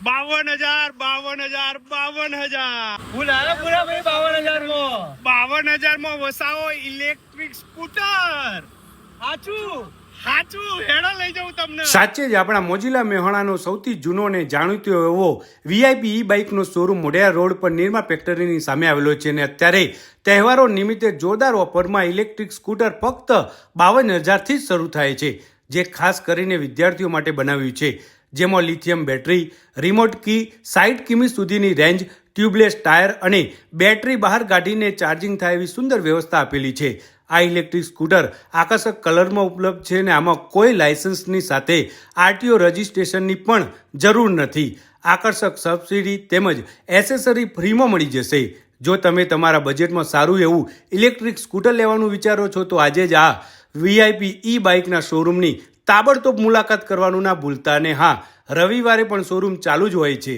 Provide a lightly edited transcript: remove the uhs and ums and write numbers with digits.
52,000 52,000 પૂરા ભાઈ 52,000 માં 52,000 માં વસાવો ઇલેક્ટ્રિક સ્કૂટર. સાચું હેડો લઈ જાઉં તમને. સાચે જ આપણા મોજીલા મેહોણાનો સૌથી જૂનો અને જાણીતો એવો વીઆઈપી ઈ બાઇકનો શોરૂમ મોઢેરા રોડ પર નિરમા ફેક્ટરીની સામે આવેલો છે અને અત્યારે તહેવારો નિમિત્તે જોરદાર ઓફરમાં ઇલેક્ટ્રિક સ્કૂટર ફક્ત 52,000 થી જ શરૂ થાય છે, જે ખાસ કરીને વિદ્યાર્થીઓ માટે બનાવ્યું છે, જેમાં લિથિયમ બેટરી, રિમોટ કી, 60 કિમી સુધીની રેન્જ, ટ્યુબલેસ ટાયર અને બેટરી બહાર કાઢીને ચાર્જિંગ થાય એવી સુંદર વ્યવસ્થા આપેલી છે. આ ઇલેક્ટ્રિક સ્કૂટર આકર્ષક કલરમાં ઉપલબ્ધ છે અને આમાં કોઈ લાયસન્સની સાથે આરટીઓ રજિસ્ટ્રેશનની પણ જરૂર નથી. આકર્ષક સબસિડી તેમજ એસેસરી ફ્રીમાં મળી જશે. જો તમે તમારા બજેટમાં સારું એવું ઇલેક્ટ્રિક સ્કૂટર લેવાનું વિચારો છો તો આજે જ આ વીઆઈપી ઈ બાઇકના શોરૂમની તાબડતોબ મુલાકાત કરવાનું ના ભૂલતા. ને હા, રવિવારે પણ શોરૂમ ચાલુ જ હોય છે.